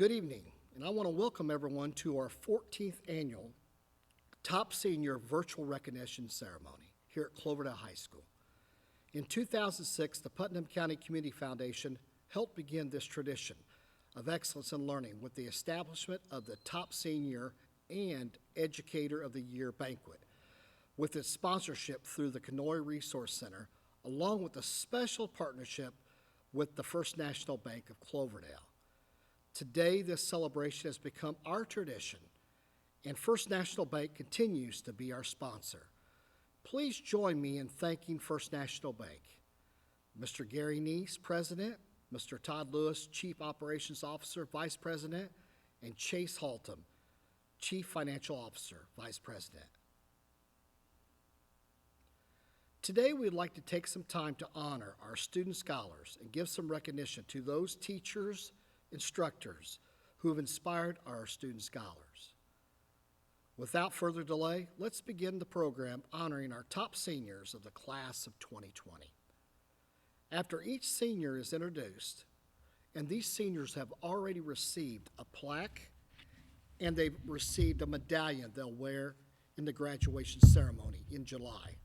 Good evening, and I want to welcome everyone to our 14th annual Top Senior Virtual Recognition Ceremony here at Cloverdale High School. In 2006, the Putnam County Community Foundation helped begin this tradition of excellence in learning with the establishment of the Top Senior and Educator of the Year banquet, with its sponsorship through the Kenoi Resource Center, along with a special partnership with the First National Bank of Cloverdale. Today, this celebration has become our tradition, and First National Bank continues to be our sponsor. Please join me in thanking First National Bank. Mr. Gary Neese, President, Mr. Todd Lewis, Chief Operations Officer, Vice President, and Chase Haltom, Chief Financial Officer, Vice President. Today, we'd like to take some time to honor our student scholars and give some recognition to those teachers, instructors who have inspired our student scholars. Without further delay, let's begin the program honoring our top seniors of the class of 2020. After each senior is introduced, and these seniors have already received a plaque and they've received a medallion they'll wear in the graduation ceremony in July.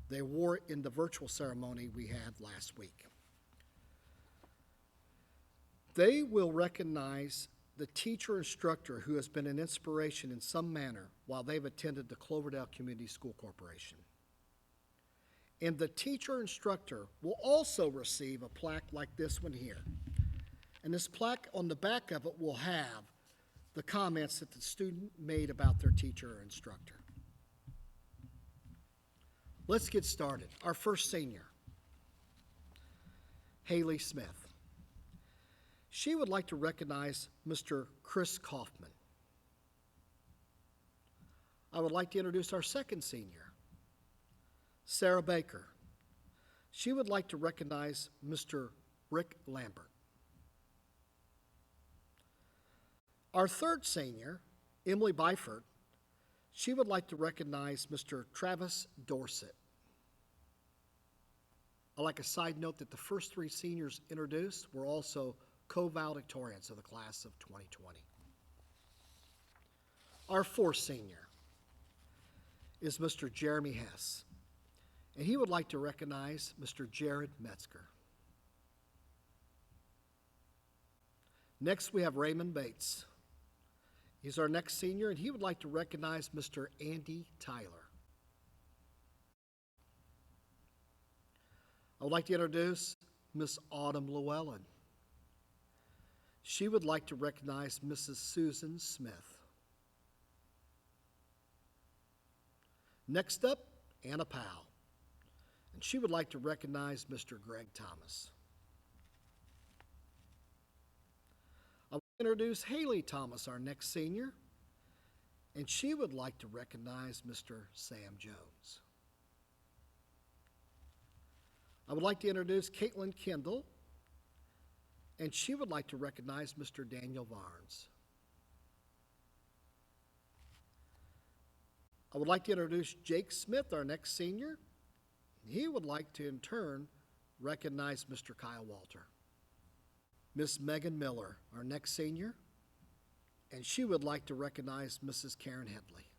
They wore it in the virtual ceremony we had last week. They will recognize the teacher instructor who has been an inspiration in some manner while they've attended the Cloverdale Community School Corporation. And the teacher instructor will also receive a plaque like this one here. And this plaque on the back of it will have the comments that the student made about their teacher or instructor. Let's get started. Our first senior, Haley Smith. She would like to recognize Mr. Chris Kaufman. I would like to introduce our second senior, Sarah Baker. She would like to recognize Mr. Rick Lambert. Our third senior, Emily Byford, she would like to recognize Mr. Travis Dorsett. I'd like a side note that the first three seniors introduced were also co-valedictorians of the class of 2020. Our fourth senior is Mr. Jeremy Hess, and he would like to recognize Mr. Jared Metzger. Next, we have Raymond Bates. He's our next senior, and he would like to recognize Mr. Andy Tyler. I would like to introduce Miss Autumn Llewellyn. She would like to recognize Mrs. Susan Smith. Next up, Anna Powell, and she would like to recognize Mr. Greg Thomas. I will introduce Haley Thomas, our next senior, and she would like to recognize Mr. Sam Jones. I would like to introduce Caitlin Kendall, and she would like to recognize Mr. Daniel Barnes. I would like to introduce Jake Smith, our next senior. He would like to, in turn, recognize Mr. Kyle Walter. Miss Megan Miller, our next senior, and she would like to recognize Mrs. Karen Headley.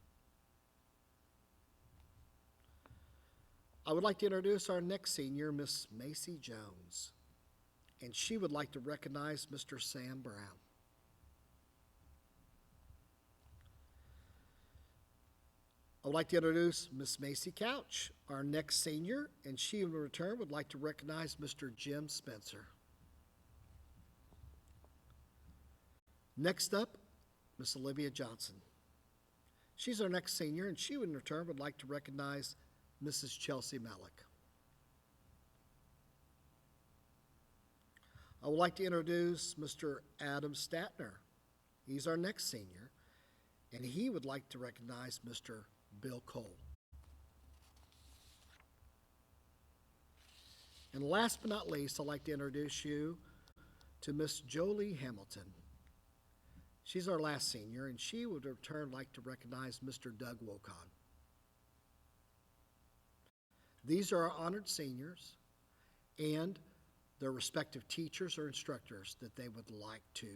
I would like to introduce our next senior, Miss Macy Jones, and she would like to recognize Mr. Sam Brown. I would like to introduce Miss Macy Couch, our next senior, and she in return would like to recognize Mr. Jim Spencer. Next up, Miss Olivia Johnson. She's our next senior, and she in return would like to recognize Mrs. Chelsea Malik. I would like to introduce Mr. Adam Statner. He's our next senior, and he would like to recognize Mr. Bill Cole. And last but not least, I'd like to introduce you to Miss Jolie Hamilton. She's our last senior, and she would in return like to recognize Mr. Doug Wocon. These are our honored seniors and their respective teachers or instructors that they would like to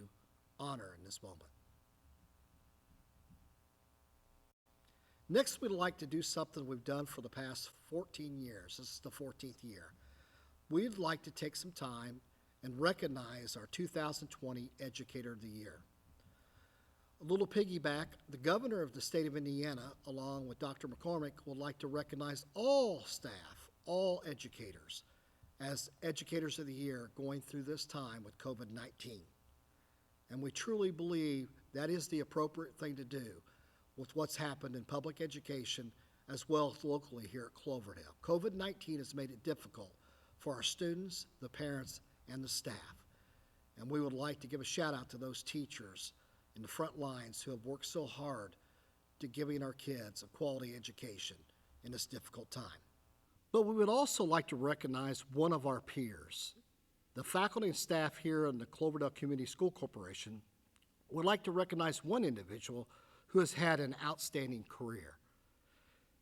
honor in this moment. Next, we'd like to do something we've done for the past 14 years. This is the 14th year. We'd like to take some time and recognize our 2020 Educator of the Year. A little piggyback, the governor of the state of Indiana, along with Dr. McCormick, would like to recognize all staff, all educators, as Educators of the Year going through this time with COVID-19. And we truly believe that is the appropriate thing to do with what's happened in public education as well as locally here at Cloverdale. COVID-19 has made it difficult for our students, the parents, and the staff. And we would like to give a shout out to those teachers in the front lines who have worked so hard to giving our kids a quality education in this difficult time. But we would also like to recognize one of our peers. The faculty and staff here in the Cloverdale Community School Corporation would like to recognize one individual who has had an outstanding career.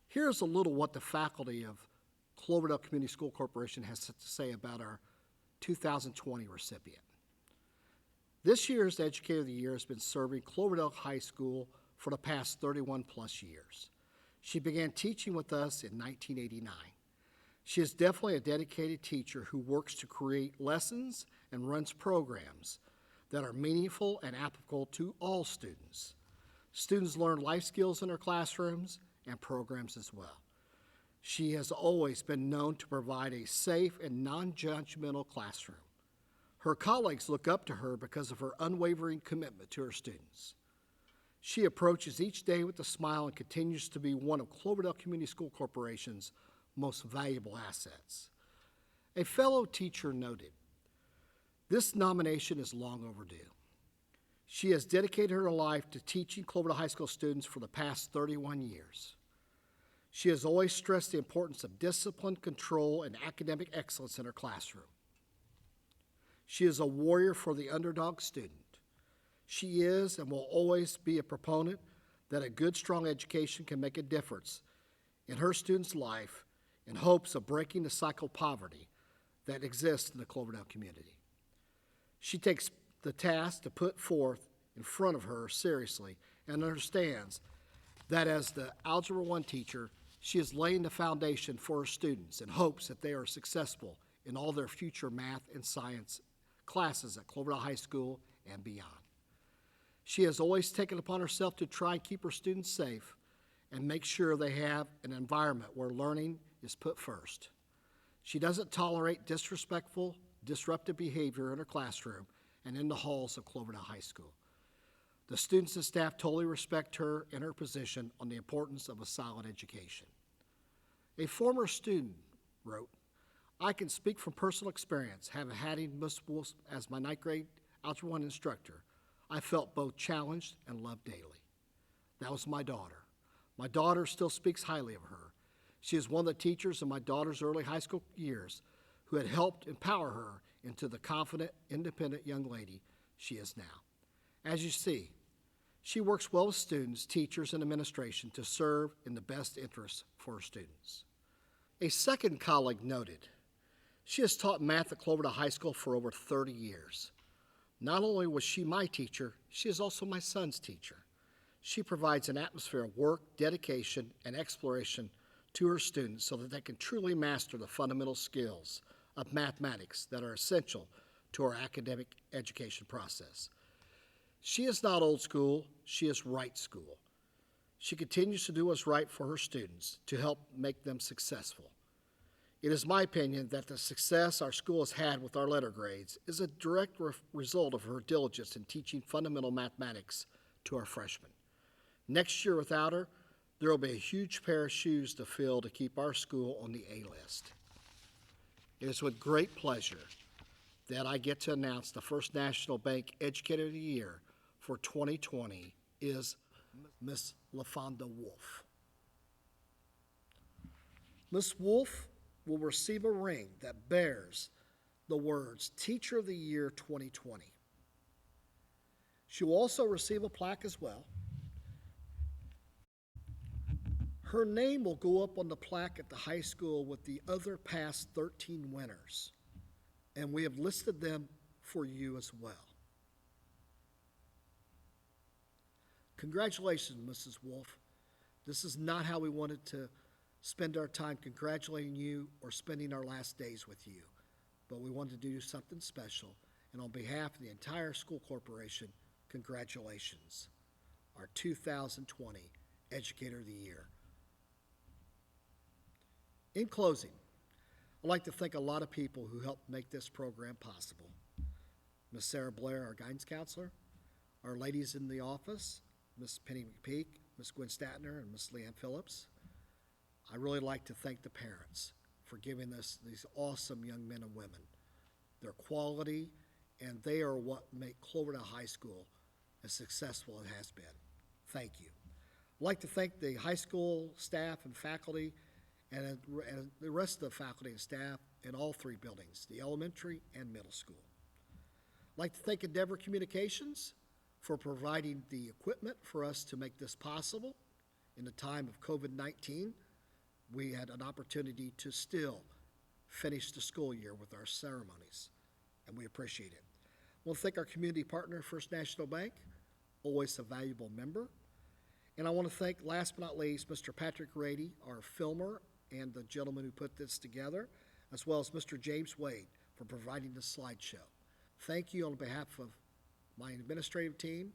Here's a little what the faculty of Cloverdale Community School Corporation has to say about our 2020 recipient. This year's Educator of the Year has been serving Cloverdale High School for the past 31 plus years. She began teaching with us in 1989. She is definitely a dedicated teacher who works to create lessons and runs programs that are meaningful and applicable to all students. Students learn life skills in her classrooms and programs as well. She has always been known to provide a safe and non-judgmental classroom. Her colleagues look up to her because of her unwavering commitment to her students. She approaches each day with a smile and continues to be one of Cloverdale Community School Corporation's most valuable assets. A fellow teacher noted, "This nomination is long overdue. She has dedicated her life to teaching Cloverdale High School students for the past 31 years. She has always stressed the importance of discipline, control, and academic excellence in her classroom. She is a warrior for the underdog student. She is and will always be a proponent that a good, strong education can make a difference in her student's life in hopes of breaking the cycle of poverty that exists in the Cloverdale community. She takes the task to put forth in front of her seriously and understands that as the Algebra 1 teacher, she is laying the foundation for her students in hopes that they are successful in all their future math and science classes at Cloverdale High School and beyond. She has always taken upon herself to try and keep her students safe and make sure they have an environment where learning is put first. She doesn't tolerate disrespectful, disruptive behavior in her classroom and in the halls of Cloverdale High School. The students and staff totally respect her and her position on the importance of a solid education." A former student wrote, "I can speak from personal experience, having had Ms. Wolf as my 9th grade Algebra 1 instructor. I felt both challenged and loved daily." That was my daughter. My daughter still speaks highly of her. She is one of the teachers in my daughter's early high school years who had helped empower her into the confident, independent young lady she is now. As you see, she works well with students, teachers, and administration to serve in the best interest for her students. A second colleague noted, "She has taught math at Cloverdale High School for over 30 years. Not only was she my teacher, she is also my son's teacher. She provides an atmosphere of work, dedication, and exploration to her students so that they can truly master the fundamental skills of mathematics that are essential to our academic education process. She is not old school, she is right school. She continues to do what's right for her students to help make them successful. It is my opinion that the success our school has had with our letter grades is a direct result of her diligence in teaching fundamental mathematics to our freshmen. Next year without her, there will be a huge pair of shoes to fill to keep our school on the A list. It is with great pleasure that I get to announce the First National Bank Educator of the Year for 2020 is Ms. LaFonda Wolf. Ms. Wolf will receive a ring that bears the words Teacher of the Year 2020. She will also receive a plaque as well. Her name will go up on the plaque at the high school with the other past 13 winners, and we have listed them for you as well. Congratulations, Mrs. Wolf. This is not how we wanted to spend our time congratulating you or spending our last days with you, but we wanted to do something special, and on behalf of the entire school corporation, congratulations. Our 2020 Educator of the Year. In closing, I'd like to thank a lot of people who helped make this program possible. Ms. Sarah Blair, our guidance counselor, our ladies in the office, Ms. Penny McPeak, Ms. Gwen Statner, and Ms. Leanne Phillips. I really like to thank the parents for giving us these awesome young men and women. Their quality, and they are what make Cloverdale High School as successful as it has been. Thank you. I'd like to thank the high school staff and faculty and the rest of the faculty and staff in all three buildings, the elementary and middle school. I'd like to thank Endeavor Communications for providing the equipment for us to make this possible. In the time of COVID-19, we had an opportunity to still finish the school year with our ceremonies, and we appreciate it. I want to thank our community partner, First National Bank, always a valuable member. And I want to thank, last but not least, Mr. Patrick Rady, our filmer, and the gentleman who put this together, as well as Mr. James Wade for providing the slideshow. Thank you on behalf of my administrative team